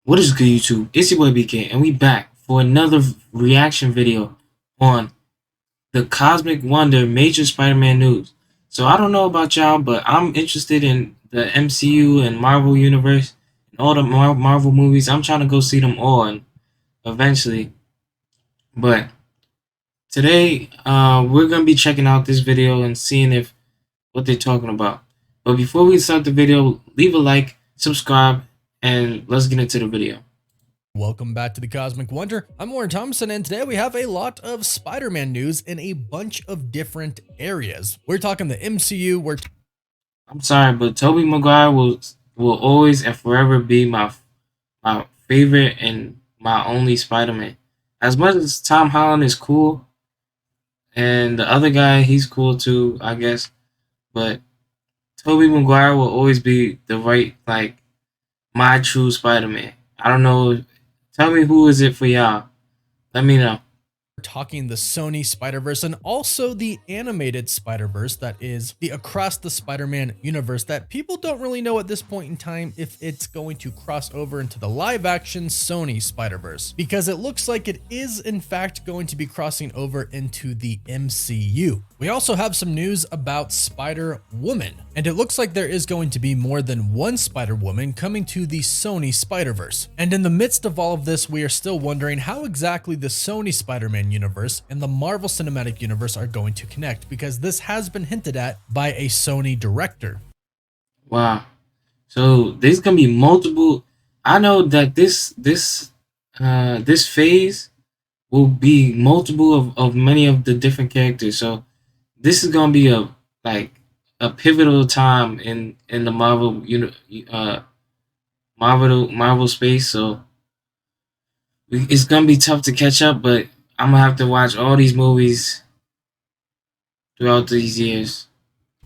What is good, YouTube? It's your boy BK, and we back for another reaction video on the Cosmic Wonder Major Spider-Man news. So I don't know about y'all, but I'm interested in the MCU and Marvel universe and all the Marvel movies. I'm trying to go see them all and eventually. But today, we're gonna be checking out this video and seeing if what they're talking about. But before we start the video, leave a like, subscribe, and let's get into the video. Welcome back to the Cosmic Wonder. I'm Warren Thompson, and today we have a lot of Spider-Man news in a bunch of different areas. We're talking the MCU. I'm sorry, but Tobey Maguire will always and forever be my favorite and my only Spider-Man. As much as Tom Holland is cool, and the other guy, he's cool too, I guess. But Tobey Maguire will always be the right, my true Spider-Man. I don't know. Tell me, who is it for y'all? Let me know. We're talking the Sony Spider-Verse and also the animated Spider-Verse, that is the Across the Spider-Man universe, that people don't really know at this point in time if it's going to cross over into the live-action Sony Spider-Verse, because it looks like it is in fact going to be crossing over into the MCU. We also have some news about Spider-Woman, and it looks like there is going to be more than one Spider-Woman coming to the Sony Spider-Verse. And in the midst of all of this, we are still wondering how exactly the Sony Spider-Man universe and the Marvel Cinematic Universe are going to connect, because this has been hinted at by a Sony director. Wow. So there's gonna be multiple. I know that this phase will be multiple of many of the different characters. So this is gonna be a pivotal time in the Marvel space. So it's gonna be tough to catch up, but I'm gonna have to watch all these movies throughout these years.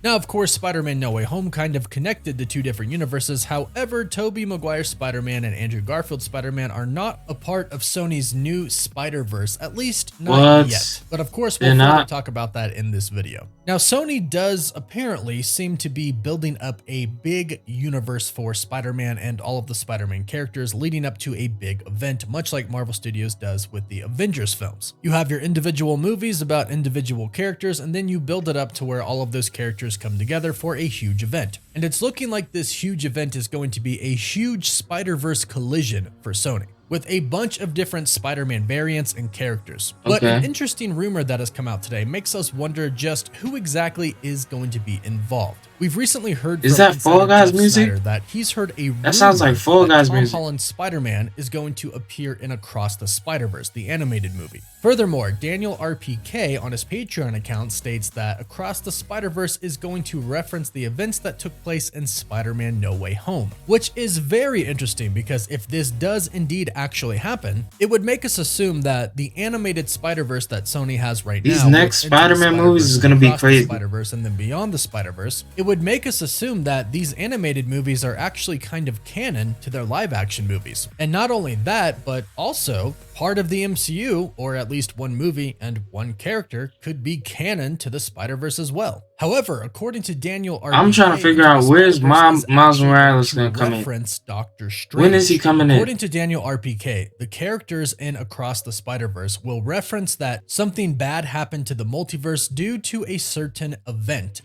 Now, of course, Spider-Man No Way Home kind of connected the two different universes. However, Tobey Maguire's Spider-Man and Andrew Garfield's Spider-Man are not a part of Sony's new Spider-Verse, at least not yet. But of course, we'll further talk about that in this video. Now, Sony does apparently seem to be building up a big universe for Spider-Man and all of the Spider-Man characters leading up to a big event, much like Marvel Studios does with the Avengers films. You have your individual movies about individual characters, and then you build it up to where all of those characters come together for a huge event. And it's looking like this huge event is going to be a huge Spider-Verse collision for Sony, with a bunch of different Spider-Man variants and characters. But an interesting rumor that has come out today makes us wonder just who exactly is going to be involved. We've recently heard from that Fall Guys music that he's heard a rumor that sounds like Fall Guys music. Tom Holland's Spider-Man is going to appear in Across the Spider-Verse, the animated movie. Furthermore, Daniel RPK on his Patreon account states that Across the Spider-Verse is going to reference the events that took place in Spider-Man No Way Home, which is very interesting, because if this does indeed actually happen, it would make us assume that the animated Spider-Verse that Sony has right now, these next Spider-Man movies is going to be crazy. Spider-Verse and then beyond the Spider-Verse, it would make us assume that these animated movies are actually kind of canon to their live-action movies. And not only that, but also part of the MCU, or at least one movie and one character, could be canon to the Spider-Verse as well. However, according to Daniel RPK, I'm trying to figure out where's Miles Morales going to come in. Doctor Strange. When is he coming in? According to Daniel RPK, the characters in Across the Spider-Verse will reference that something bad happened to the multiverse due to a certain event.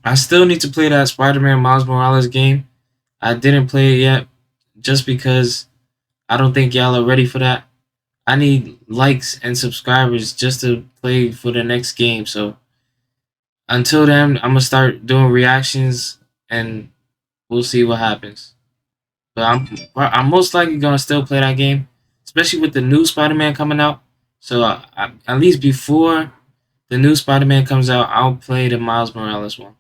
I still need to play that Spider-Man Miles Morales game. I didn't play it yet just because I don't think y'all are ready for that. I need likes and subscribers just to play for the next game. So until then, I'm gonna start doing reactions and we'll see what happens. But I'm most likely gonna still play that game, especially with the new Spider-Man coming out. So at least before the new Spider-Man comes out, I'll play the Miles Morales one.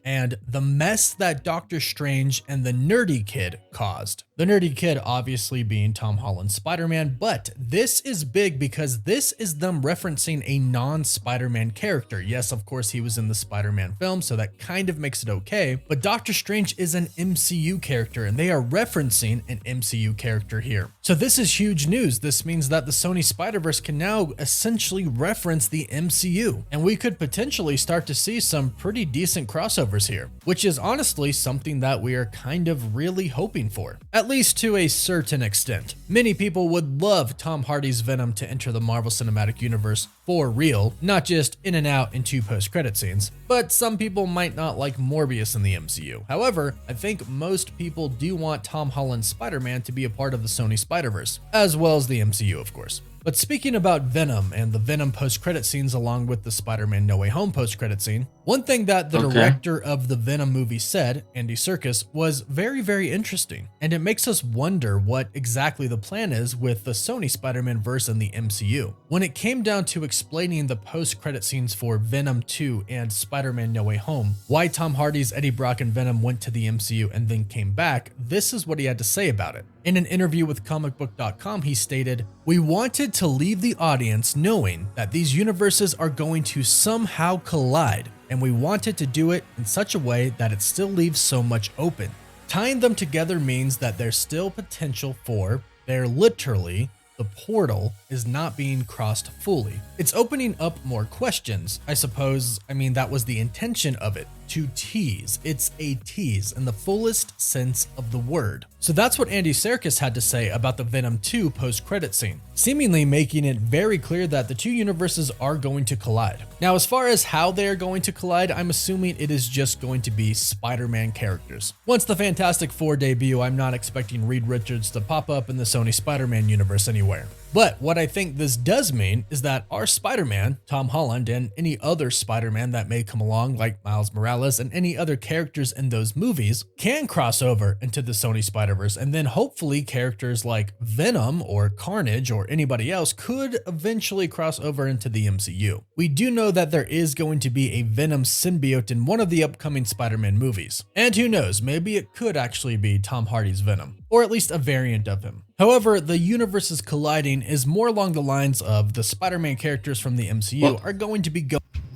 And the mess that Doctor Strange and the Nerdy Kid caused. The Nerdy Kid obviously being Tom Holland's Spider-Man, but this is big because this is them referencing a non-Spider-Man character. Yes, of course, he was in the Spider-Man film, so that kind of makes it okay, but Doctor Strange is an MCU character, and they are referencing an MCU character here. So this is huge news. This means that the Sony Spider-Verse can now essentially reference the MCU, and we could potentially start to see some pretty decent crossovers here, which is honestly something that we are kind of really hoping for. At at least to a certain extent. Many people would love Tom Hardy's Venom to enter the Marvel Cinematic Universe for real, not just in and out in 2 post-credit scenes, but some people might not like Morbius in the MCU. However, I think most people do want Tom Holland's Spider-Man to be a part of the Sony Spider-Verse, as well as the MCU, of course. But speaking about Venom and the Venom post-credit scenes along with the Spider-Man No Way Home post-credit scene, one thing that the director of the Venom movie said, Andy Serkis, was very, very interesting. And it makes us wonder what exactly the plan is with the Sony Spider-Man verse in the MCU. When it came down to explaining the post-credit scenes for Venom 2 and Spider-Man No Way Home, why Tom Hardy's Eddie Brock and Venom went to the MCU and then came back, this is what he had to say about it. In an interview with comicbook.com, he stated, "We wanted to leave the audience knowing that these universes are going to somehow collide, and we wanted to do it in such a way that it still leaves so much open. Tying them together means that there's still potential for, the portal is not being crossed fully. It's opening up more questions. I suppose, that was the intention of it, to tease. It's a tease in the fullest sense of the word." So that's what Andy Serkis had to say about the Venom 2 post-credit scene, seemingly making it very clear that the 2 universes are going to collide. Now, as far as how they are going to collide, I'm assuming it is just going to be Spider-Man characters. Once the Fantastic Four debut, I'm not expecting Reed Richards to pop up in the Sony Spider-Man universe anywhere. But what I think this does mean is that our Spider-Man, Tom Holland, and any other Spider-Man that may come along, like Miles Morales and any other characters in those movies, can cross over into the Sony Spider-Verse, and then hopefully characters like Venom or Carnage or anybody else could eventually cross over into the MCU. We do know that there is going to be a Venom symbiote in one of the upcoming Spider-Man movies. And who knows, maybe it could actually be Tom Hardy's Venom, or at least a variant of him. However, the universes colliding is more along the lines of the Spider-Man characters from the MCU are going to be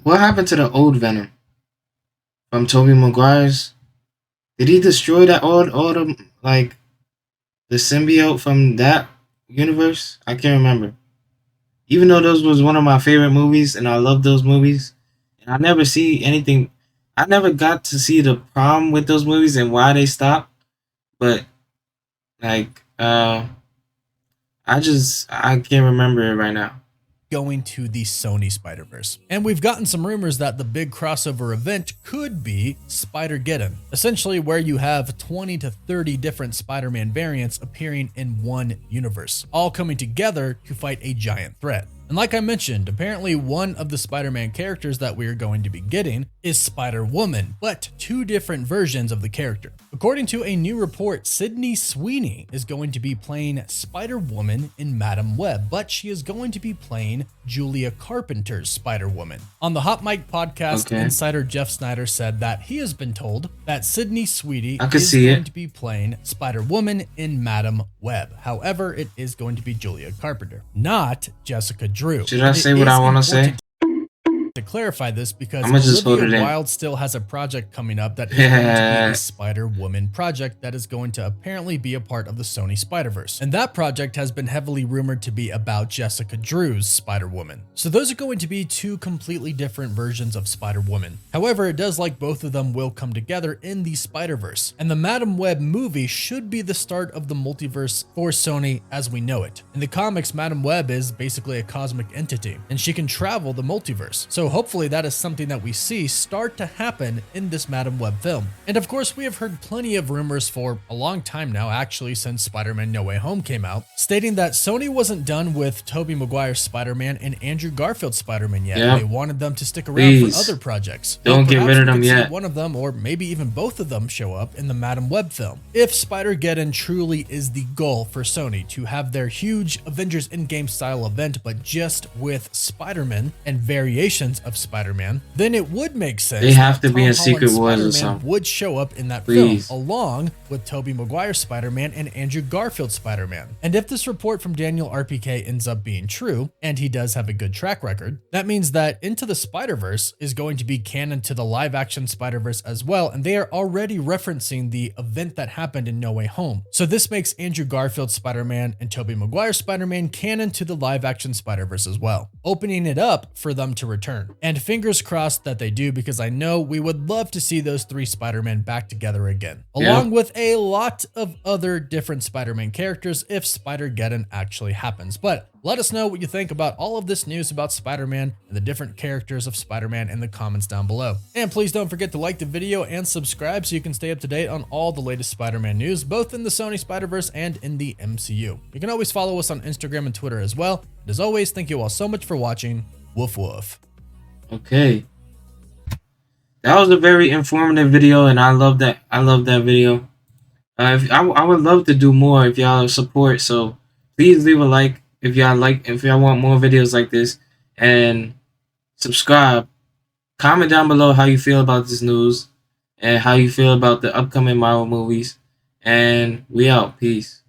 What happened to the old Venom? From Tobey Maguire's? Did he destroy that the symbiote from that universe? I can't remember. Even though those was one of my favorite movies and I love those movies, and I never got to see the problem with those movies and why they stopped. But I can't remember it right now. Going to the Sony Spider-Verse. And we've gotten some rumors that the big crossover event could be Spider-Geddon, essentially where you have 20 to 30 different Spider-Man variants appearing in one universe, all coming together to fight a giant threat. And like I mentioned, apparently one of the Spider-Man characters that we're going to be getting is Spider-Woman, but 2 different versions of the character. According to a new report, Sydney Sweeney is going to be playing Spider-Woman in Madam Web, but she is going to be playing Julia Carpenter's Spider-Woman. On the Hot Mic podcast, insider Jeff Snyder said that he has been told that Sydney Sweeney is going to be playing Spider-Woman in Madam Web. However, it is going to be Julia Carpenter, not Jessica Drew. Should I say what I want to say? To clarify this, because Olivia Wilde still has a project coming up that is going to be a Spider-Woman project that is going to apparently be a part of the Sony Spider-Verse. And that project has been heavily rumored to be about Jessica Drew's Spider-Woman. So those are going to be 2 completely different versions of Spider-Woman. However, it does like both of them will come together in the Spider-Verse. And the Madam Web movie should be the start of the multiverse for Sony as we know it. In the comics, Madam Web is basically a cosmic entity, and she can travel the multiverse. So hopefully that is something that we see start to happen in this Madam Web film. And of course, we have heard plenty of rumors for a long time now, actually since Spider-Man No Way Home came out, stating that Sony wasn't done with Tobey Maguire's Spider-Man and Andrew Garfield's Spider-Man yet. They wanted them to stick around for other projects. Don't get rid of them yet. One of them, or maybe even both of them, show up in the Madam Web film. If Spider-Geddon truly is the goal for Sony to have their huge Avengers Endgame style event, but just with Spider-Man and variations of Spider-Man, then it would make sense. They have to be in Secret Wars or something. Would show up in that film along with Tobey Maguire's Spider-Man and Andrew Garfield's Spider-Man. And if this report from Daniel RPK ends up being true, and he does have a good track record, that means that Into the Spider-Verse is going to be canon to the live-action Spider-Verse as well, and they are already referencing the event that happened in No Way Home. So this makes Andrew Garfield's Spider-Man and Tobey Maguire's Spider-Man canon to the live-action Spider-Verse as well, opening it up for them to return. return. And fingers crossed that they do, because I know we would love to see those 3 Spider-Man back together again, along with a lot of other different Spider-Man characters if Spider-Geddon actually happens. But let us know what you think about all of this news about Spider-Man and the different characters of Spider-Man in the comments down below. And please don't forget to like the video and subscribe so you can stay up to date on all the latest Spider-Man news, both in the Sony Spider-Verse and in the MCU. You can always follow us on Instagram and Twitter as well. And as always, thank you all so much for watching. Woof woof. Okay. That was a very informative video, and I love that. I love that video. I would love to do more if y'all support. So please leave a like if y'all want more videos like this, and subscribe. Comment down below how you feel about this news and how you feel about the upcoming Marvel movies. And we out. Peace.